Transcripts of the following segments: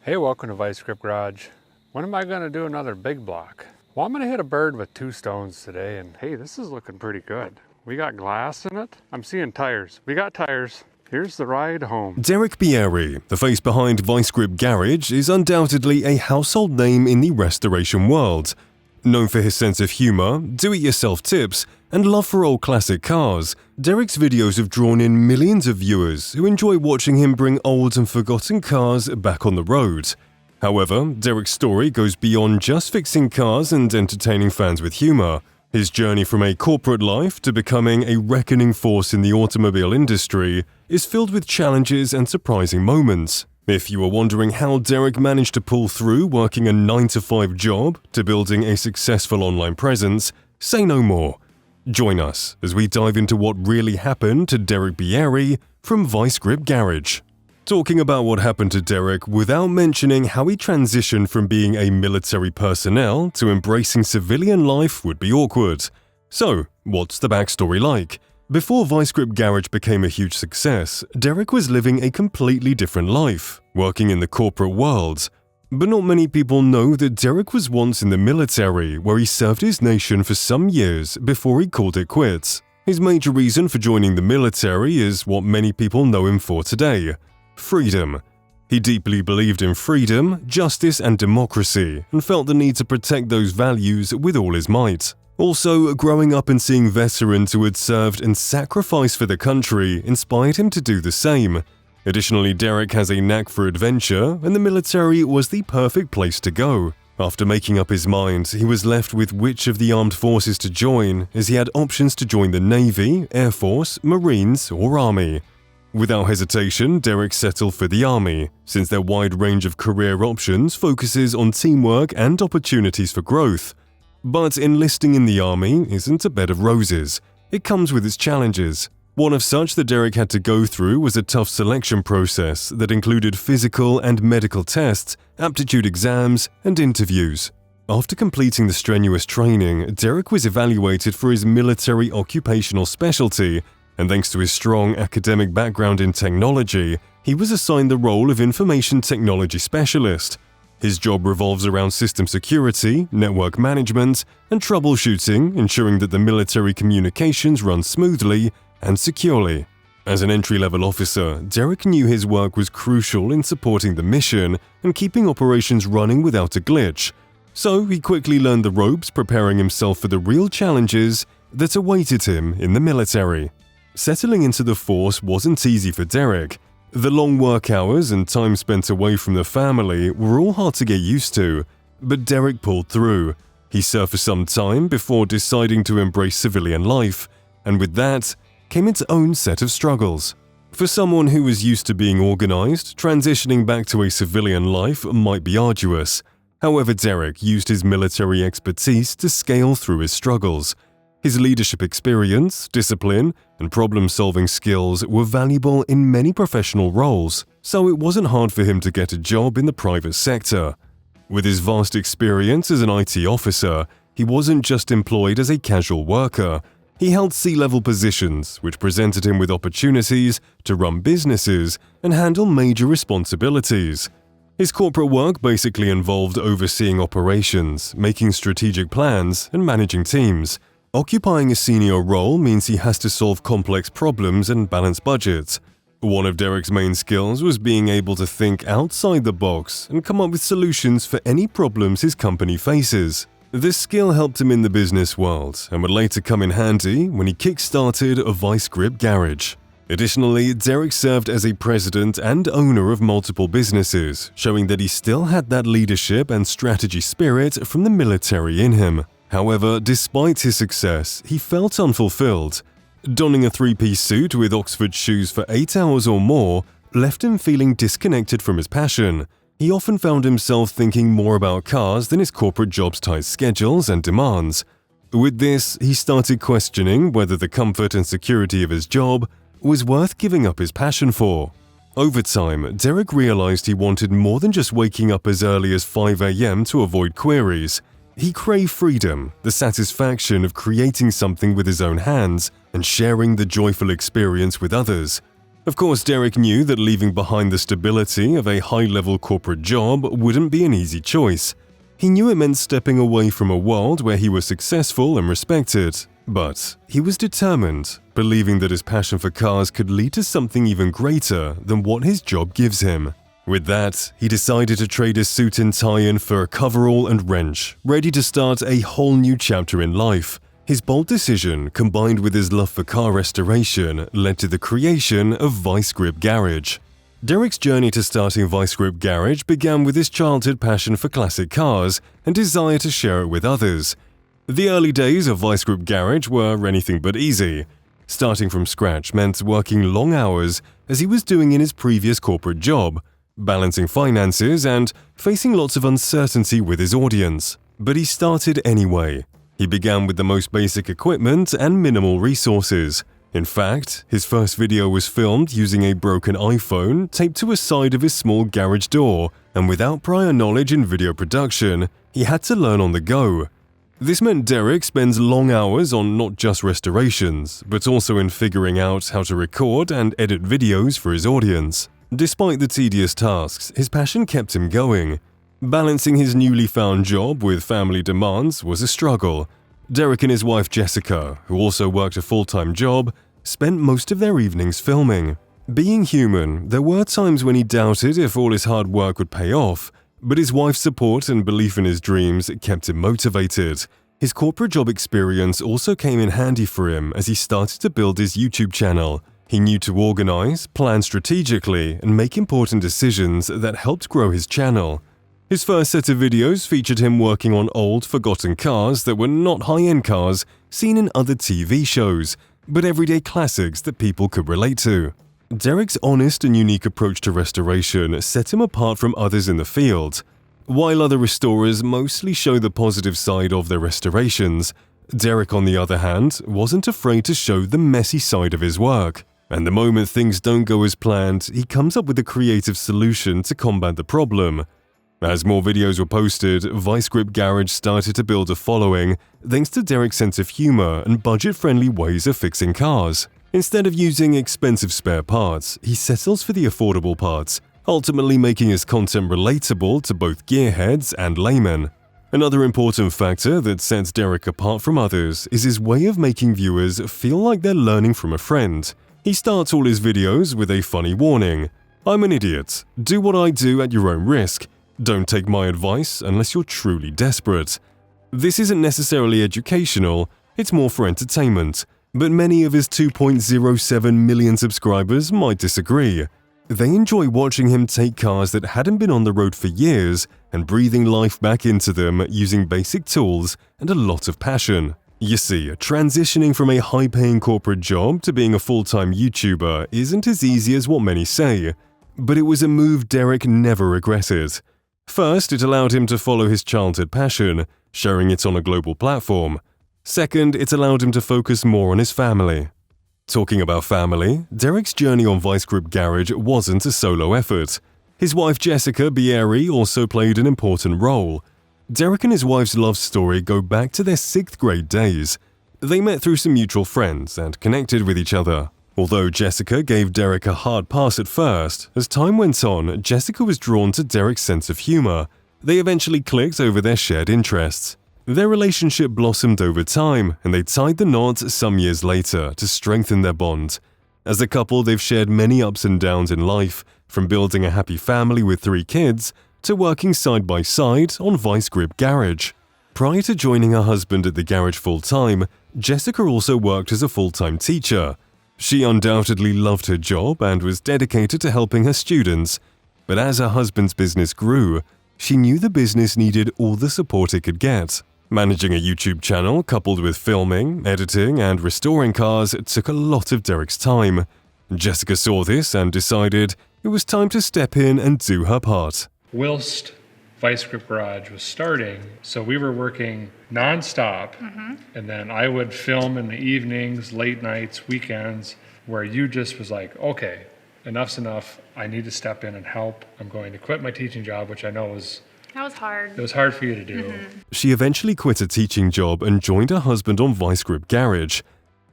Hey, welcome to Vice Grip Garage. When am I going to do another big block? Well, I'm going to hit a bird with 2 stones today, and hey, this is looking pretty good. We got glass in it. I'm seeing tires. We got tires. Here's the ride home. Derek Bieri, the face behind Vice Grip Garage, is undoubtedly a household name in the restoration world. Known for his sense of humor, do-it-yourself tips, and love for old classic cars, Derek's videos have drawn in millions of viewers who enjoy watching him bring old and forgotten cars back on the road. However, Derek's story goes beyond just fixing cars and entertaining fans with humor. His journey from a corporate life to becoming a reckoning force in the automobile industry is filled with challenges and surprising moments. If you are wondering how Derek managed to pull through working a 9-to-5 job to building a successful online presence, say no more. Join us as we dive into what really happened to Derek Bieri from Vice Grip Garage. Talking about what happened to Derek without mentioning how he transitioned from being a military personnel to embracing civilian life would be awkward. So, what's the backstory like? Before Vice Grip Garage became a huge success, Derek was living a completely different life, working in the corporate world. But not many people know that Derek was once in the military, where he served his nation for some years before he called it quits. His major reason for joining the military is what many people know him for today: freedom. He deeply believed in freedom, justice, and democracy, and felt the need to protect those values with all his might. Also, growing up and seeing veterans who had served and sacrificed for the country inspired him to do the same. Additionally, Derek has a knack for adventure, and the military was the perfect place to go. After making up his mind, he was left with which of the armed forces to join, as he had options to join the Navy, Air Force, Marines, or Army. Without hesitation, Derek settled for the Army, since their wide range of career options focuses on teamwork and opportunities for growth. But enlisting in the Army isn't a bed of roses. It comes with its challenges. One of such that Derek had to go through was a tough selection process that included physical and medical tests, aptitude exams, and interviews. After completing the strenuous training, Derek was evaluated for his military occupational specialty, and thanks to his strong academic background in technology, he was assigned the role of Information Technology Specialist. His job revolves around system security, network management, and troubleshooting, ensuring that the military communications run smoothly and securely. As an entry-level officer, Derek knew his work was crucial in supporting the mission and keeping operations running without a glitch. So he quickly learned the ropes, preparing himself for the real challenges that awaited him in the military. Settling into the force wasn't easy for Derek. The long work hours and time spent away from the family were all hard to get used to, but Derek pulled through. He served for some time before deciding to embrace civilian life, and with that came its own set of struggles. For someone who was used to being organized, transitioning back to a civilian life might be arduous. However, Derek used his military expertise to scale through his struggles. His leadership experience, discipline, and problem-solving skills were valuable in many professional roles, so it wasn't hard for him to get a job in the private sector. With his vast experience as an IT officer, he wasn't just employed as a casual worker. He held C-level positions, which presented him with opportunities to run businesses and handle major responsibilities. His corporate work basically involved overseeing operations, making strategic plans, and managing teams. Occupying a senior role means he has to solve complex problems and balance budgets. One of Derek's main skills was being able to think outside the box and come up with solutions for any problems his company faces. This skill helped him in the business world and would later come in handy when he kick-started a Vice Grip Garage. Additionally, Derek served as a president and owner of multiple businesses, showing that he still had that leadership and strategy spirit from the military in him. However, despite his success, he felt unfulfilled. Donning a 3-piece suit with Oxford shoes for 8 hours or more left him feeling disconnected from his passion. He often found himself thinking more about cars than his corporate job's tight schedules and demands. With this, he started questioning whether the comfort and security of his job was worth giving up his passion for. Over time, Derek realized he wanted more than just waking up as early as 5 a.m. to avoid queries. He craved freedom, the satisfaction of creating something with his own hands, and sharing the joyful experience with others. Of course, Derek knew that leaving behind the stability of a high-level corporate job wouldn't be an easy choice. He knew it meant stepping away from a world where he was successful and respected. But he was determined, believing that his passion for cars could lead to something even greater than what his job gives him. With that, he decided to trade his suit and tie in for a coverall and wrench, ready to start a whole new chapter in life. His bold decision, combined with his love for car restoration, led to the creation of Vice Grip Garage. Derek's journey to starting Vice Grip Garage began with his childhood passion for classic cars and desire to share it with others. The early days of Vice Grip Garage were anything but easy. Starting from scratch meant working long hours, as he was doing in his previous corporate job, balancing finances and facing lots of uncertainty with his audience. But he started anyway. He began with the most basic equipment and minimal resources. In fact, his first video was filmed using a broken iPhone taped to a side of his small garage door, and without prior knowledge in video production, he had to learn on the go. This meant Derek spends long hours on not just restorations, but also in figuring out how to record and edit videos for his audience. Despite the tedious tasks, his passion kept him going. Balancing his newly found job with family demands was a struggle. Derek and his wife Jessica, who also worked a full-time job, spent most of their evenings filming. Being human, there were times when he doubted if all his hard work would pay off, but his wife's support and belief in his dreams kept him motivated. His corporate job experience also came in handy for him as he started to build his YouTube channel. He knew to organize, plan strategically, and make important decisions that helped grow his channel. His first set of videos featured him working on old, forgotten cars that were not high-end cars seen in other TV shows, but everyday classics that people could relate to. Derek's honest and unique approach to restoration set him apart from others in the field. While other restorers mostly show the positive side of their restorations, Derek, on the other hand, wasn't afraid to show the messy side of his work. And the moment things don't go as planned, he comes up with a creative solution to combat the problem. As more videos were posted, Vice Grip Garage started to build a following thanks to Derek's sense of humor and budget-friendly ways of fixing cars. Instead of using expensive spare parts, he settles for the affordable parts, ultimately making his content relatable to both gearheads and laymen. Another important factor that sets Derek apart from others is his way of making viewers feel like they're learning from a friend. He starts all his videos with a funny warning. "I'm an idiot. Do what I do at your own risk. Don't take my advice unless you're truly desperate." This isn't necessarily educational, it's more for entertainment, but many of his 2.07 million subscribers might disagree. They enjoy watching him take cars that hadn't been on the road for years and breathing life back into them using basic tools and a lot of passion. You see, transitioning from a high-paying corporate job to being a full-time YouTuber isn't as easy as what many say, but it was a move Derek never regretted. First, it allowed him to follow his childhood passion, sharing it on a global platform. Second, it allowed him to focus more on his family. Talking about family, Derek's journey on Vice Grip Garage wasn't a solo effort. His wife Jessica Bieri also played an important role. Derek and his wife's love story go back to their 6th grade days. They met through some mutual friends and connected with each other. Although Jessica gave Derek a hard pass at first, as time went on, Jessica was drawn to Derek's sense of humor. They eventually clicked over their shared interests. Their relationship blossomed over time, and they tied the knot some years later to strengthen their bond. As a couple, they've shared many ups and downs in life, from building a happy family with 3 kids to working side by side on Vice Grip Garage. Prior to joining her husband at the garage full-time, Jessica also worked as a full-time teacher. She undoubtedly loved her job and was dedicated to helping her students. But as her husband's business grew, she knew the business needed all the support it could get. Managing a YouTube channel coupled with filming, editing, and restoring cars took a lot of Derek's time. Jessica saw this and decided it was time to step in and do her part. Whilst Vice Grip Garage was starting, so we were working non-stop, and then I would film in the evenings, late nights, weekends, where you just was like, okay, enough's enough, I need to step in and help. I'm going to quit my teaching job, which I know was... That was hard. It was hard for you to do. She eventually quit a teaching job and joined her husband on Vice Grip Garage.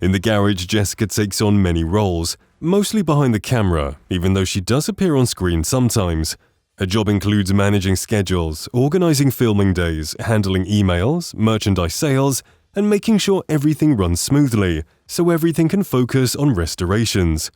In the garage, Jessica takes on many roles. mostly behind the camera, even though she does appear on screen sometimes. Her job includes managing schedules, organizing filming days, handling emails, merchandise sales, and making sure everything runs smoothly, so everything can focus on restorations.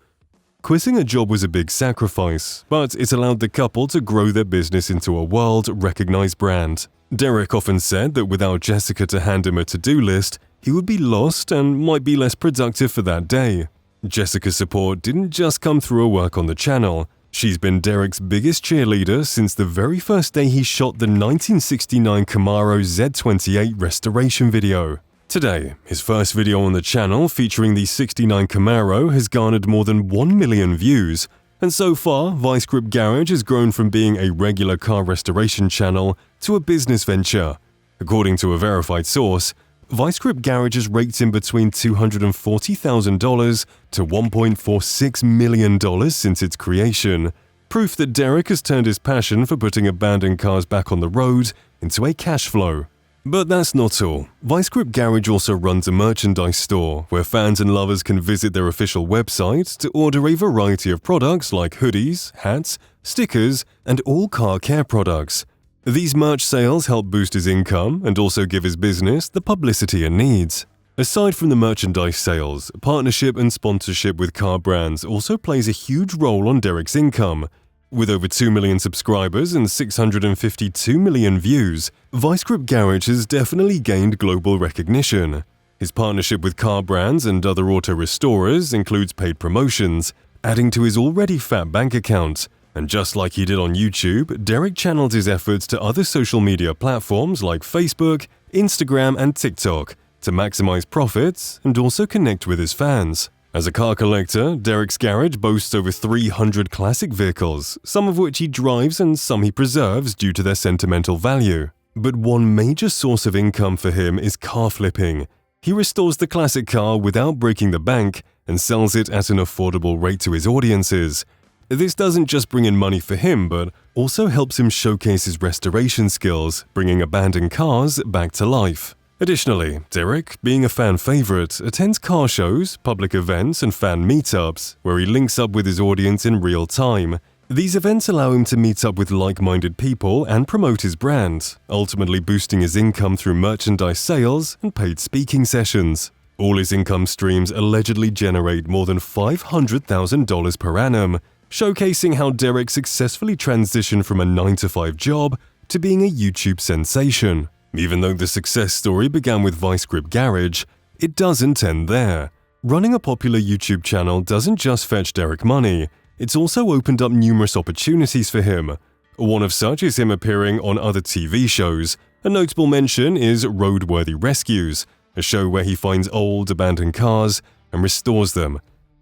Quitting a job was a big sacrifice, but it allowed the couple to grow their business into a world-recognized brand. Derek often said that without Jessica to hand him a to-do list, he would be lost and might be less productive for that day. Jessica's support didn't just come through her work on the channel. She's been Derek's biggest cheerleader since the very first day he shot the 1969 Camaro Z28 restoration video. Today, his first video on the channel featuring the 69 Camaro has garnered more than 1 million views, and so far, Vice Grip Garage has grown from being a regular car restoration channel to a business venture. According to a verified source, Vice Grip Garage has raked in between $240,000 to $1.46 million since its creation, proof that Derek has turned his passion for putting abandoned cars back on the road into a cash flow. But that's not all. Vice Grip Garage also runs a merchandise store where fans and lovers can visit their official website to order a variety of products like hoodies, hats, stickers, and all car care products. These merch sales help boost his income and also give his business the publicity it needs. Aside from the merchandise sales, partnership and sponsorship with car brands also plays a huge role on Derek's income. With over 2 million subscribers and 652 million views, Vice Grip Garage has definitely gained global recognition. His partnership with car brands and other auto restorers includes paid promotions, adding to his already fat bank account. And just like he did on YouTube, Derek channeled his efforts to other social media platforms like Facebook, Instagram, and TikTok to maximize profits and also connect with his fans. As a car collector, Derek's garage boasts over 300 classic vehicles, some of which he drives and some he preserves due to their sentimental value. But one major source of income for him is car flipping. He restores the classic car without breaking the bank and sells it at an affordable rate to his audiences. This doesn't just bring in money for him, but also helps him showcase his restoration skills, bringing abandoned cars back to life. Additionally, Derek, being a fan favorite, attends car shows, public events, and fan meetups, where he links up with his audience in real time. These events allow him to meet up with like-minded people and promote his brand, ultimately boosting his income through merchandise sales and paid speaking sessions. All his income streams allegedly generate more than $500,000 per annum, showcasing how Derek successfully transitioned from a 9-to-5 job to being a YouTube sensation. Even though the success story began with Vice Grip Garage, it doesn't end there. Running a popular YouTube channel doesn't just fetch Derek money, it's also opened up numerous opportunities for him. One of such is him appearing on other TV shows. A notable mention is Roadworthy Rescues, a show where he finds old, abandoned cars and restores them.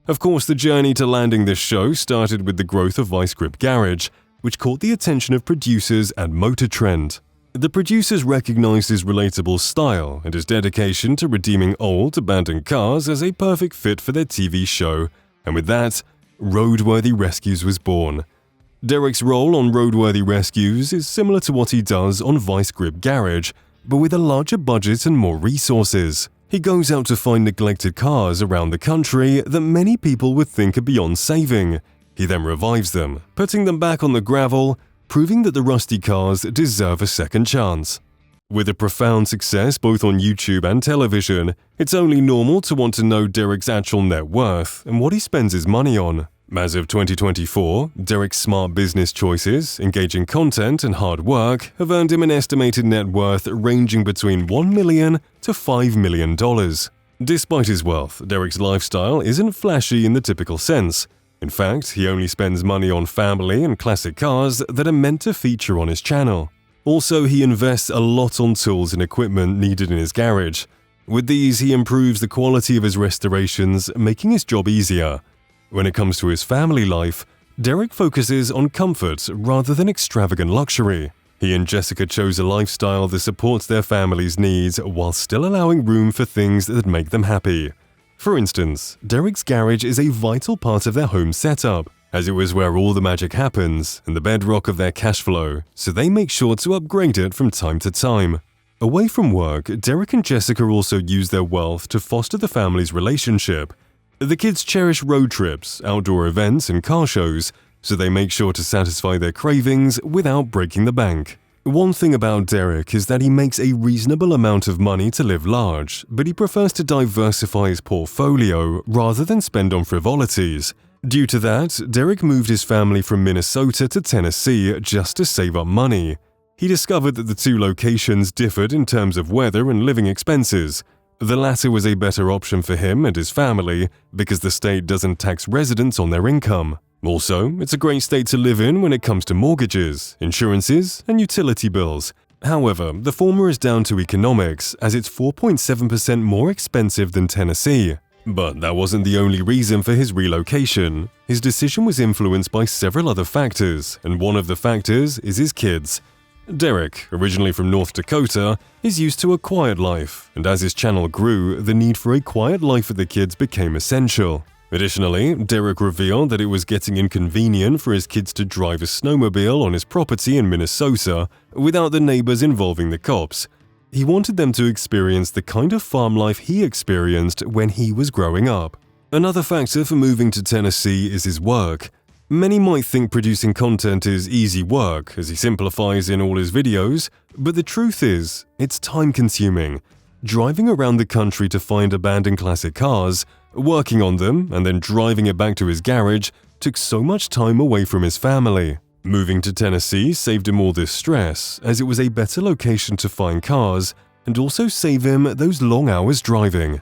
Of course, the journey to landing this show started with the growth of Vice Grip Garage, which caught the attention of producers at Motor Trend. The producers recognized his relatable style and his dedication to redeeming old, abandoned cars as a perfect fit for their TV show, and with that, Roadworthy Rescues was born. Derek's role on Roadworthy Rescues is similar to what he does on Vice Grip Garage, but with a larger budget and more resources. He goes out to find neglected cars around the country that many people would think are beyond saving. He then revives them, putting them back on the gravel, proving that the rusty cars deserve a second chance. With a profound success both on YouTube and television, it's only normal to want to know Derek's actual net worth and what he spends his money on. As of 2024, Derek's smart business choices, engaging content, and hard work have earned him an estimated net worth ranging between $1 million to $5 million. Despite his wealth, Derek's lifestyle isn't flashy in the typical sense. In fact, he only spends money on family and classic cars that are meant to feature on his channel. Also, he invests a lot on tools and equipment needed in his garage. With these, he improves the quality of his restorations, making his job easier. When it comes to his family life, Derek focuses on comfort rather than extravagant luxury. He and Jessica chose a lifestyle that supports their family's needs while still allowing room for things that make them happy. For instance, Derek's garage is a vital part of their home setup, as it was where all the magic happens and the bedrock of their cash flow, so they make sure to upgrade it from time to time. Away from work, Derek and Jessica also use their wealth to foster the family's relationship. The kids cherish road trips, outdoor events, and car shows, so they make sure to satisfy their cravings without breaking the bank. One thing about Derek is that he makes a reasonable amount of money to live large, but he prefers to diversify his portfolio rather than spend on frivolities. Due to that, Derek moved his family from Minnesota to Tennessee just to save up money. He discovered that the two locations differed in terms of weather and living expenses. The latter was a better option for him and his family because the state doesn't tax residents on their income. Also, it's a great state to live in when it comes to mortgages, insurances, and utility bills. However, the former is down to economics, as it's 4.7% more expensive than Tennessee. But that wasn't the only reason for his relocation. His decision was influenced by several other factors, and one of the factors is his kids. Derek, originally from North Dakota, is used to a quiet life, and as his channel grew, the need for a quiet life for the kids became essential. Additionally, Derek revealed that it was getting inconvenient for his kids to drive a snowmobile on his property in Minnesota without the neighbors involving the cops. He wanted them to experience the kind of farm life he experienced when he was growing up. Another factor for moving to Tennessee is his work. Many might think producing content is easy work, as he simplifies in all his videos, but the truth is, it's time-consuming. Driving around the country to find abandoned classic cars, working on them, and then driving it back to his garage took so much time away from his family. Moving to Tennessee saved him all this stress, as it was a better location to find cars, and also save him those long hours driving.